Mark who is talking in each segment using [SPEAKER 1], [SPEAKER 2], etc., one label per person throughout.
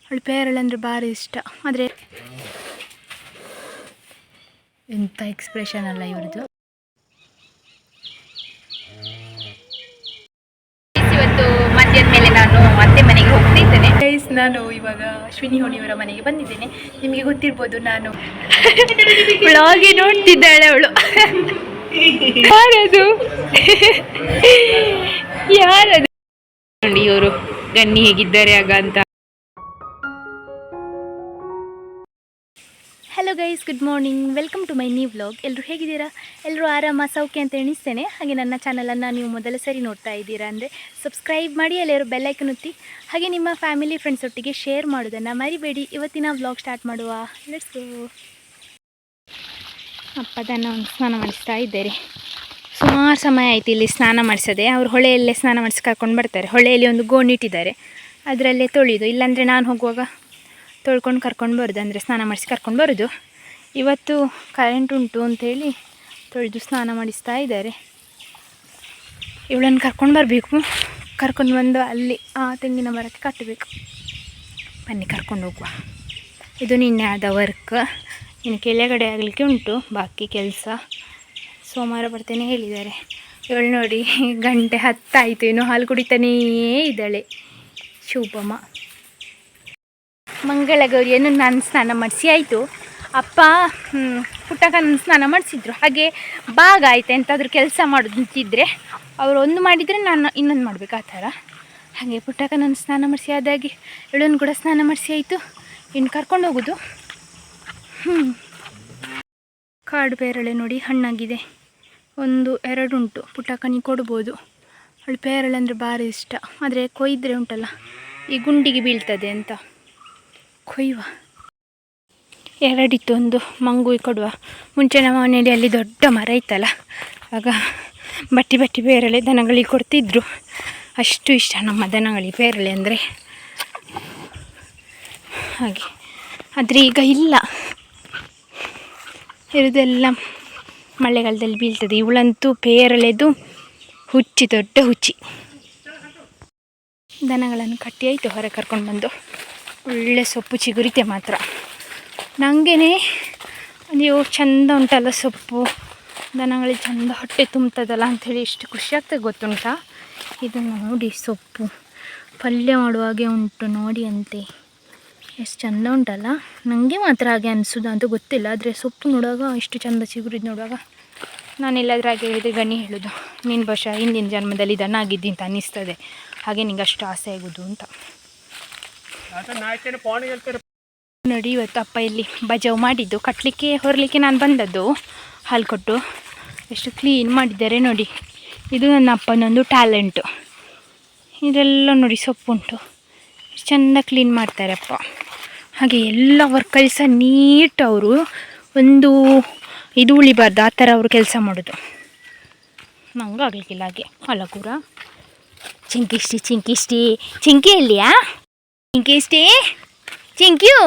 [SPEAKER 1] ಅವಳು ಪೇರಳೆ ಭಾರಿ ಇಷ್ಟ. ಆದರೆ ಎಂಥ ಎಕ್ಸ್ಪ್ರೆಷನ್ ಅಲ್ಲ ಇವ್ರದ್ದು. ಇವತ್ತು ಮಧ್ಯಾಹ್ನ ಮೇಲೆ ನಾನು ಅತ್ತೆ ಮನೆಗೆ ಹೋಗ್ತಿದ್ದೇನೆ ಗೈಸ್. ನಾನು ಇವಾಗ ಅಶ್ವಿನಿ ಅವರ ಮನೆಗೆ ಬಂದಿದ್ದೇನೆ. ನಿಮಗೆ ಗೊತ್ತಿರ್ಬೋದು, ನಾನು ಬ್ಲಾಗಿ ನೋಡ್ತಿದ್ದಾಳೆ ಅವಳು. ಯಾರದು ಯಾರದು ನೋಡಿ ಇವರು ಗನ್ನಿ ಹೇಗಿದ್ದಾರೆ ಆಗ ಅಂತ. Hello guys, good morning, welcome to my new vlog. ಎಲ್ಲರೂ ಹೇಗಿದ್ದೀರಾ? ಎಲ್ಲರೂ ಆರಾಮ ಸೌಖ್ಯ ಅಂತ ಎಣಿಸ್ತೇನೆ. ಹಾಗೆ ನನ್ನ ಚಾನಲನ್ನು ನೀವು ಮೊದಲ ಸರಿ ನೋಡ್ತಾ ಇದ್ದೀರಾ ಅಂದರೆ ಸಬ್ಸ್ಕ್ರೈಬ್ ಮಾಡಿ, ಎಲ್ಲರೂ ಬೆಲ್ಲೈಕನ್ ಒತ್ತಿ, ಹಾಗೆ ನಿಮ್ಮ ಫ್ಯಾಮಿಲಿ ಫ್ರೆಂಡ್ಸ್ ಒಟ್ಟಿಗೆ ಶೇರ್ ಮಾಡೋದನ್ನು ಮರಿಬೇಡಿ. ಇವತ್ತಿನ ವ್ಲಾಗ್ ಸ್ಟಾರ್ಟ್ ಮಾಡುವ, ಲೆಟ್ಸ್ ಗೋ. ಅಪ್ಪದನ್ನು ಸ್ನಾನ ಮಾಡಿಸ್ತಾ ಇದ್ದಾರೆ. ಸುಮಾರು ಸಮಯ ಆಯಿತು ಇಲ್ಲಿ ಸ್ನಾನ ಮಾಡಿಸದೆ. ಅವರು ಹೊಳೆಯಲ್ಲೇ ಸ್ನಾನ ಮಾಡಿಸಿ ಕರ್ಕೊಂಡು ಬರ್ತಾರೆ. ಹೊಳೆಯಲ್ಲಿ ಒಂದು ಗೋಣಿ ಇಟ್ಟಿದ್ದಾರೆ, ಅದರಲ್ಲೇ ತೊಳೆಯೋದು. ಇಲ್ಲಾಂದರೆ ನಾನು ಹೋಗುವಾಗ ತೊಳ್ಕೊಂಡು ಕರ್ಕೊಂಡು ಬರೋದು, ಅಂದರೆ ಸ್ನಾನ ಮಾಡಿಸಿ ಕರ್ಕೊಂಡು ಬರೋದು. ಇವತ್ತು ಕರೆಂಟ್ ಉಂಟು ಅಂಥೇಳಿ ತೊಳೆದು ಸ್ನಾನ ಮಾಡಿಸ್ತಾ ಇದ್ದಾರೆ. ಇವಳನ್ನು ಕರ್ಕೊಂಡು ಬರಬೇಕು. ಕರ್ಕೊಂಡು ಬಂದು ಅಲ್ಲಿ ಆ ತೆಂಗಿನ ಮರಕ್ಕೆ ಕಟ್ಟಬೇಕು. ಬನ್ನಿ ಕರ್ಕೊಂಡು ಹೋಗುವ. ಇದು ನಿನ್ನೆ ಆದ ವರ್ಕ್. ಇನ್ನು ಕೆಳಗಡೆ ಆಗಲಿಕ್ಕೆ ಉಂಟು ಬಾಕಿ ಕೆಲಸ. ಸೋಮವಾರ ಬರ್ತೇನೆ ಹೇಳಿದ್ದಾರೆ. ಇವಳು ನೋಡಿ, ಗಂಟೆ 10 ಆಯಿತು, ಇನ್ನು ಹಾಲು ಕುಡಿತಾನೇ ಇದ್ದಾಳೆ ಶುಭಮ್ಮ. ಮಂಗಳ ಗೌರಿಯನ್ನು ನಾನು ಸ್ನಾನ ಮಾಡಿಸಿ ಆಯಿತು. ಅಪ್ಪ ಪುಟ್ಟಕ್ಕನ ಸ್ನಾನ ಮಾಡಿಸಿದ್ರು. ಹಾಗೆ ಭಾಗ ಆಯ್ತು ಎಂತಾದರೂ ಕೆಲಸ ಮಾಡೋದಂತಿದ್ರೆ ಅವರು ಒಂದು ಮಾಡಿದರೆ ನಾನು ಇನ್ನೊಂದು ಮಾಡಬೇಕು, ಆ ಥರ. ಹಾಗೆ ಪುಟ್ಟಕ್ಕನನ್ನು ಸ್ನಾನ ಮಾಡಿಸಿ ಆದಾಗೆ ಇವಳನ್ನು ಕೂಡ ಸ್ನಾನ ಮಾಡಿಸಿ ಆಯಿತು. ಇನ್ನು ಕರ್ಕೊಂಡು ಹೋಗೋದು. ಕಾಡು ಪೇರಳೆ ನೋಡಿ ಹಣ್ಣಾಗಿದೆ. 1-2 ಉಂಟು. ಪುಟ್ಟಕ್ಕನಿಗೆ ಕೊಡ್ಬೋದು. ಅವಳು ಪೇರಳೆ ಅಂದರೆ ಭಾರಿ ಇಷ್ಟ. ಆದರೆ ಕೊಯ್ದರೆ ಉಂಟಲ್ಲ, ಈ ಗುಂಡಿಗೆ ಬೀಳ್ತದೆ ಅಂತ ಕೊಯ್ಯುವ. 2 ಇತ್ತು, ಒಂದು ಮಂಗುವಿಗೆ ಕೊಡುವ. ಮುಂಚೆ ನಮ್ಮ ಮನೆಯಲ್ಲಿ ಅಲ್ಲಿ ದೊಡ್ಡ ಮರ ಇತ್ತಲ್ಲ, ಆಗ ಬಟ್ಟಿ ಪೇರಳೆ ದನಗಳಿಗೆ ಕೊಡ್ತಿದ್ರು. ಅಷ್ಟು ಇಷ್ಟ ನಮ್ಮ ದನಗಳಿಗೆ ಪೇರಳೆ ಅಂದರೆ. ಹಾಗೆ ಆದರೆ ಈಗ ಇಲ್ಲ, ಇರೋದೆಲ್ಲ ಮಳೆಗಾಲದಲ್ಲಿ ಬೀಳ್ತದೆ. ಇವಳಂತೂ ಪೇರಳೆದು ಹುಚ್ಚಿ, ದೊಡ್ಡ ಹುಚ್ಚಿ. ದನಗಳನ್ನು ಕಟ್ಟಿ ಆಯಿತು, ಹೊರ ಕರ್ಕೊಂಡು ಬಂದು. ಒಳ್ಳೆ ಸೊಪ್ಪು ಚಿಗುರಿತೆ ಮಾತ್ರ. ನನಗೇ ನೀವು ಚೆಂದ ಉಂಟಲ್ಲ ಸೊಪ್ಪು, ದನಗಳಿಗೆ ಚೆಂದ ಹೊಟ್ಟೆ ತುಂಬ್ತದಲ್ಲ ಅಂಥೇಳಿ ಎಷ್ಟು ಖುಷಿ ಆಗ್ತದೆ ಗೊತ್ತುಂಟಾ. ಇದನ್ನು ನೋಡಿ, ಸೊಪ್ಪು ಪಲ್ಯ ಮಾಡುವಾಗೆ ಉಂಟು ನೋಡಿ ಅಂತೆ. ಎಷ್ಟು ಚೆಂದ ಉಂಟಲ್ಲ. ನನಗೆ ಮಾತ್ರ ಹಾಗೆ ಅನಿಸೋದು ಅಂತ ಗೊತ್ತಿಲ್ಲ, ಆದರೆ ಸೊಪ್ಪು ನೋಡುವಾಗ ಇಷ್ಟು ಚೆಂದ ಚಿಗುರಿದ್ದು ನೋಡುವಾಗ ನಾನೆಲ್ಲಾದ್ರೂ ಹಾಗೆ ಹೇಳಿದರೆ ಗಣಿ ಹೇಳೋದು, ನೀನು ಬಹುಶಃ ಹಿಂದಿನ ಜನ್ಮದಲ್ಲಿ ದನಾಗಿದ್ದಿ ಅಂತ ಅನ್ನಿಸ್ತದೆ, ಹಾಗೆ ನಿಂಗೆ ಅಷ್ಟು ಆಸೆ ಆಗೋದು ಅಂತ. ನೋಡಿ, ಇವತ್ತು ಅಪ್ಪ ಇಲ್ಲಿ ಬಜಾವ್ ಮಾಡಿದ್ದು, ಕಟ್ಟಲಿಕ್ಕೆ ಹೊರಲಿಕ್ಕೆ ನಾನು ಬಂದದ್ದು. ಹಾಲು ಕೊಟ್ಟು ಎಷ್ಟು ಕ್ಲೀನ್ ಮಾಡಿದ್ದಾರೆ ನೋಡಿ. ಇದು ನನ್ನ ಅಪ್ಪನೊಂದು ಟ್ಯಾಲೆಂಟು. ಇದೆಲ್ಲ ನೋಡಿ ಸೊಪ್ಪುಂಟು, ಚೆಂದ ಕ್ಲೀನ್ ಮಾಡ್ತಾರೆ ಅಪ್ಪ. ಹಾಗೆ ಎಲ್ಲ ವರ್ಕಲ್ಲಿ ಸಹ ನೀಟ್ ಅವರು ಒಂದು ಇದು ಉಳಿಬಾರ್ದು ಆ ಥರ ಅವರು ಕೆಲಸ ಮಾಡೋದು. ನಂಗೆ ಆಗಲಿಕ್ಕಿಲ್ಲ ಹಾಗೆ. ಅಲ್ಲ ಕೂರ ಚಿಂಕಿ ಎಲ್ಲಿಯಾ? ಚಿಂಕ್ಯೂ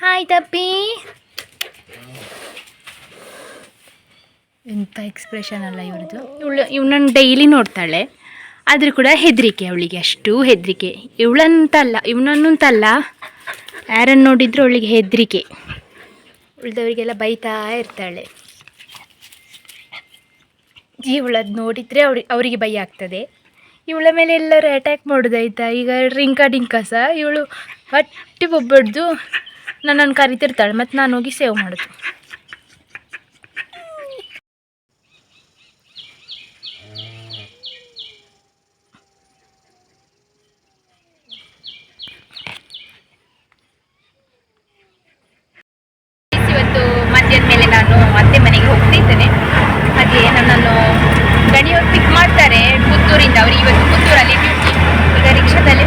[SPEAKER 1] ಹಾಯ್ ತಪ್ಪಿ. ಎಂಥ ಎಕ್ಸ್ಪ್ರೆಷನ್ ಅಲ್ಲ ಇವ್ರದ್ದು. ಇವನನ್ನು ಡೈಲಿ ನೋಡ್ತಾಳೆ, ಆದರೂ ಕೂಡ ಹೆದರಿಕೆ ಅವಳಿಗೆ, ಅಷ್ಟು ಹೆದರಿಕೆ. ಇವನನ್ನಂತಲ್ಲ, ಯಾರನ್ನು ನೋಡಿದ್ರು ಅವಳಿಗೆ ಹೆದರಿಕೆ. ಉಳಿದವರಿಗೆಲ್ಲ ಬೈತಾ ಇರ್ತಾಳೆ. ಇವಳದ್ದು ನೋಡಿದರೆ ಅವರಿಗೆ ಭಯ ಆಗ್ತದೆ. ಇವಳ ಮೇಲೆ ಎಲ್ಲರೂ ಅಟ್ಯಾಕ್ ಮಾಡೋದಾಯ್ತಾ. ಈಗ ಡಿಂಕ ಸಹ ಇವಳು ಹೊಟ್ಟೆ ಬೊಬ್ಬಡ್ದು ನನ್ನನ್ನು ಕರಿತಿರ್ತಾಳೆ, ಮತ್ತು ನಾನು ಹೋಗಿ ಸೇವ್ ಮಾಡೋದು. ಇವತ್ತು ಮಧ್ಯಾಹ್ನ ಮೇಲೆ ನಾನು ಅತ್ತೆ ಮನೆಗೆ ಹೋಗ್ತಿದ್ದೇನೆ. ಹಾಗೆ ನನ್ನನ್ನು ಗಣಿಯವರು ಪಿಕ್ ಮಾಡ್ತಾರೆ ಪುತ್ತೂರಿಂದ. ಅವರು ಇವತ್ತು ಪುತ್ತೂರಲ್ಲಿ ಡ್ಯೂಟಿ. ಈಗ ರಿಕ್ಷಾದಲ್ಲಿ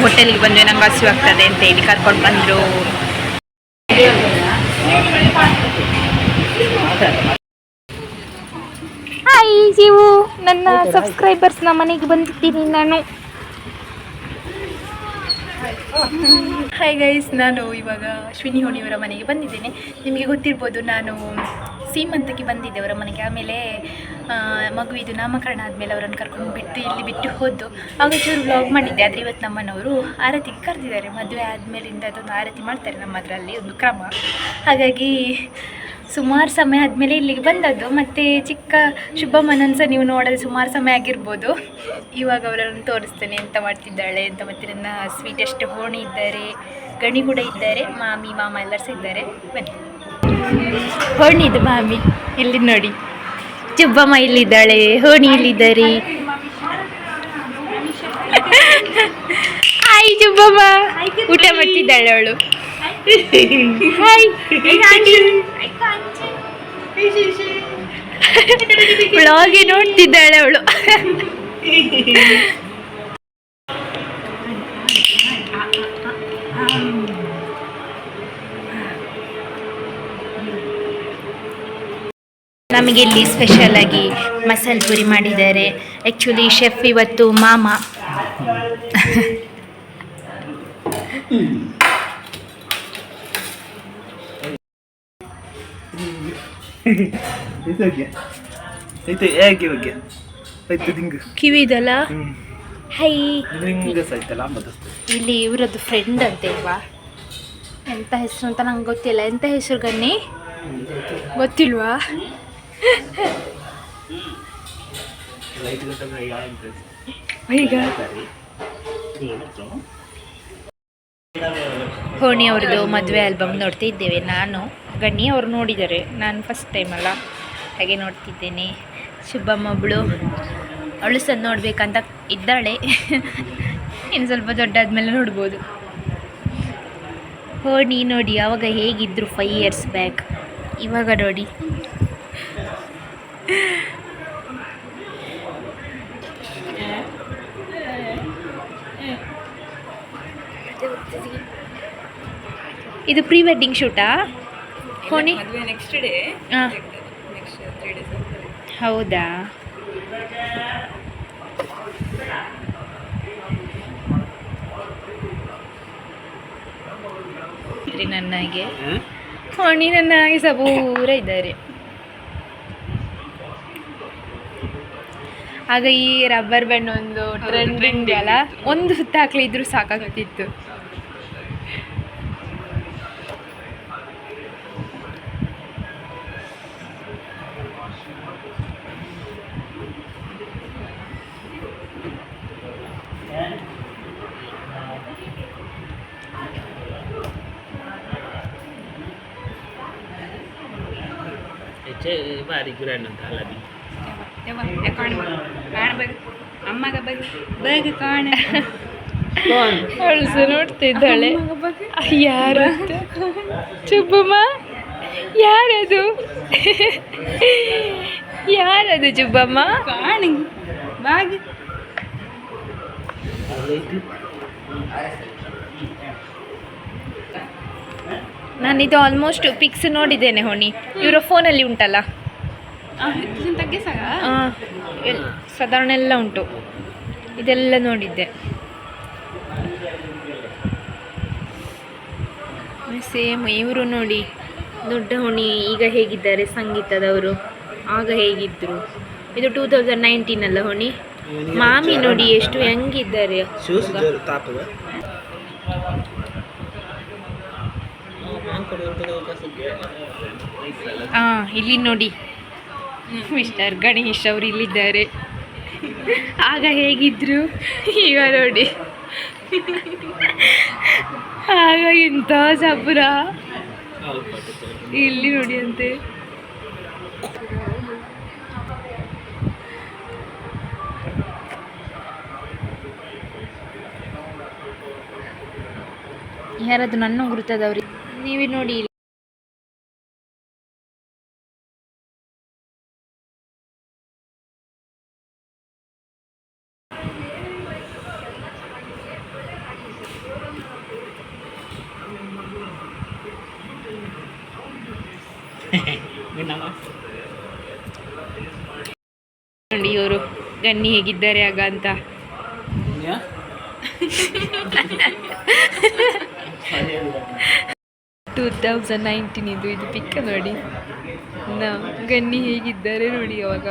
[SPEAKER 1] ಹೋಟೆಲ್ಗೆ ಬಂದ್ವಿ, ನಂಗೆ ಹಸಿವು ಆಗ್ತದೆ ಅಂತ ಹೇಳಿ ಕರ್ಕೊಂಡು ಬಂದರು. ಹಾಯ್ ಜೀವು, ನನ್ನ ಸಬ್ಸ್ಕ್ರೈಬರ್ಸ್ನ ಮನೆಗೆ ಬಂದಿದ್ದೀನಿ ನಾನು. ಹಾಯ್ ಗೈಸ್, ನಾನು ಇವಾಗ ಅಶ್ವಿನಿ ಹೋಣಿಯವರ ಮನೆಗೆ ಬಂದಿದ್ದೇನೆ. ನಿಮಗೆ ಗೊತ್ತಿರ್ಬೋದು, ನಾನು ಸೀಮಂತಕ್ಕೆ ಬಂದಿದ್ದೆ ಅವರ ಮನೆಗೆ. ಆಮೇಲೆ ಮಗುವಿದು ನಾಮಕರಣ ಆದಮೇಲೆ ಅವರನ್ನು ಕರ್ಕೊಂಡು ಇಲ್ಲಿ ಬಿಟ್ಟು ಹೋದ್ದು. ಆಗ ಚೂರು ವ್ಲಾಗ್ ಮಾಡಿದ್ದೆ. ಆದರೆ ಇವತ್ತು ನಮ್ಮನವರು ಆರತಿಗೆ ಕರೆದಿದ್ದಾರೆ. ಮದುವೆ ಆದಮೇಲಿಂದ ಅದೊಂದು ಆರತಿ ಮಾಡ್ತಾರೆ ನಮ್ಮ ಅದರಲ್ಲಿ, ಒಂದು ಕ್ರಮ. ಹಾಗಾಗಿ ಸುಮಾರು ಸಮಯ ಆದಮೇಲೆ ಇಲ್ಲಿಗೆ ಬಂದದ್ದು. ಮತ್ತು ಚಿಕ್ಕ ಶುಭಮ್ಮನನ್ನು ಸಹ ನೀವು ನೋಡೋದು ಸುಮಾರು ಸಮಯ ಆಗಿರ್ಬೋದು. ಇವಾಗ ಅವರನ್ನು ತೋರಿಸ್ತೇನೆ ಎಂತ ಮಾಡ್ತಿದ್ದಾಳೆ ಅಂತ. ಮತ್ತು ನನ್ನ ಸ್ವೀಟೆಸ್ಟ್ ಹೋಣಿ ಇದ್ದಾರೆ, ಗಣಿ ಕೂಡ ಇದ್ದಾರೆ, ಮಾಮಿ ಮಾಮ ಎಲ್ಲರೂ ಸಹ ಇದ್ದಾರೆ. ಬನ್ನಿ, ಹೋಣಿದು ಮಾಮಿ ಇಲ್ಲಿ ನೋಡಿ, ಶುಭಮ್ಮ ಇಲ್ಲಿದ್ದಾಳೆ, ಹೋಣಿ ಇಲ್ಲಿದ್ದಾರೆ. ಹಾಯ್ ಶುಭಮ್ಮ, ಊಟ ಮಾಡ್ತಿದ್ದಾಳೆ ಅವಳು. ಹಾಯ್, ವ್ಲಾಗೆ ನೋಡ್ತಿದ್ದಾಳೆ ಅವಳು. ನಮಗೆ ಇಲ್ಲಿ ಸ್ಪೆಷಲ್ ಆಗಿ ಮಸಾಲೆ ಪುರಿ ಮಾಡಿದ್ದಾರೆ. ಆ್ಯಕ್ಚುಲಿ ಶೆಫ್ ಇವತ್ತು ಮಾಮ. ಕಿವಿದಲ್ಲ. ಹೈ, ಇಲ್ಲಿ ಇವರದ್ದು ಫ್ರೆಂಡ್ ಅಂತ ಇಲ್ವಾ, ಎಂತ ಹೆಸರು ಅಂತ ನಂಗೆ ಗೊತ್ತಿಲ್ಲ. ಎಂತ ಹೆಸರು ಗನ್ನಿ, ಗೊತ್ತಿಲ್ವಾ? ಈಗ ಹೋಣಿ ಅವ್ರದ್ದು ಮದುವೆ ಆಲ್ಬಮ್ ನೋಡ್ತಾ ಇದ್ದೇವೆ. ನಾನು ಗಣ್ಣಿ ಅವರು ನೋಡಿದ್ದಾರೆ, ನಾನು ಫಸ್ಟ್ ಟೈಮ್ ಅಲ್ಲ, ಹಾಗೆ ನೋಡ್ತಿದ್ದೇನೆ. ಶುಭಮ್ಮ ಒಬ್ಬಳು, ಅವಳು ಸಹ ನೋಡಬೇಕಂತ ಇದ್ದಾಳೆ. ಇನ್ನು ಸ್ವಲ್ಪ ದೊಡ್ಡಾದ್ಮೇಲೆ ನೋಡ್ಬೋದು. ಹೋಣಿ ನೋಡಿ, ಆವಾಗ ಹೇಗಿದ್ದರು 5 years ಬ್ಯಾಕ್, ಇವಾಗ ನೋಡಿ. ಇದು ಪ್ರೀ ವೆಡ್ಡಿಂಗ್ ಶೂಟಾ ಹೋಣಿ? Next day. ಹಾಂ, ಹೌದಾ? ನನಗೆ ಹೋಣಿ ನನ್ನ ಹಾಗೆ ಸಬೂರ ಇದ್ದಾರೆ. ಆಗ ಈ ರಬ್ಬರ್ ಬ್ಯಾಂಡ್ ಒಂದು ಟ್ರೆಂಡಿಂಗ್ ಅಲ್ಲ, ಒಂದು ಸುತ್ತ ಹಾಕ್ಲಿ ಇದ್ರೂ ಸಾಕಾಗ್ತಿತ್ತು.
[SPEAKER 2] ಭಾರಿ ಗ್ರ್ಯಾಂಡ್ ಅಂತ ಅಲ್ಲದಿ
[SPEAKER 1] ಅವಳು ಸಹ ನೋಡ್ತಿದ್ದಾಳೆ. ಯಾರು ಚುಬ್ಬಮ್ಮ? ಯಾರದು? ಯಾರದು ಚುಬ್ಬಮ್ಮ? ನಾನಿದು ಆಲ್ಮೋಸ್ಟ್ ಪಿಕ್ಸ್ ನೋಡಿದ್ದೇನೆ ಹೋಣಿ, ಇವರ ಫೋನಲ್ಲಿ ಉಂಟಲ್ಲ, ಸಾಧಾರಣ ಎಲ್ಲ ಉಂಟು, ಇದೆಲ್ಲ ನೋಡಿದ್ದೆ. ಸೇಮ್ ಇವರು ನೋಡಿ, ದೊಡ್ಡ ಹೋಣಿ ಈಗ ಹೇಗಿದ್ದಾರೆ ಸಂಗೀತದವರು, ಆಗ ಹೇಗಿದ್ದರು. ಇದು 2019 ಅಲ್ಲ ಹೋಣಿ? ಮಾಮಿ ನೋಡಿ ಎಷ್ಟು ಹೆಂಗಿದ್ದಾರೆ. ಇಲ್ಲಿ ನೋಡಿ, ಮಿಸ್ಟರ್ ಗಣೇಶ್ ಅವರು ಇಲ್ಲಿದ್ದಾರೆ. ಆಗ ಹೇಗಿದ್ರು, ಈಗ ನೋಡಿ ಆಗ ಎಂಥ ಸಪುರ. ಇಲ್ಲಿ ನೋಡಿ ಅಂತೆ. ಯಾರದು ನನ್ನ ಗುರುತದವ್ರಿ, ನೀವೇ ನೋಡಿ. ನೋಡಿ ಇವರು ಗನ್ನಿ ಹೇಗಿದ್ದಾರೆ ಆಗ ಅಂತ. 2019 ಇದು ಪಿಕ್ಕ ನೋಡಿ. ಗನ್ನಿ ಹೇಗಿದ್ದಾರೆ ನೋಡಿ ಅವಾಗ.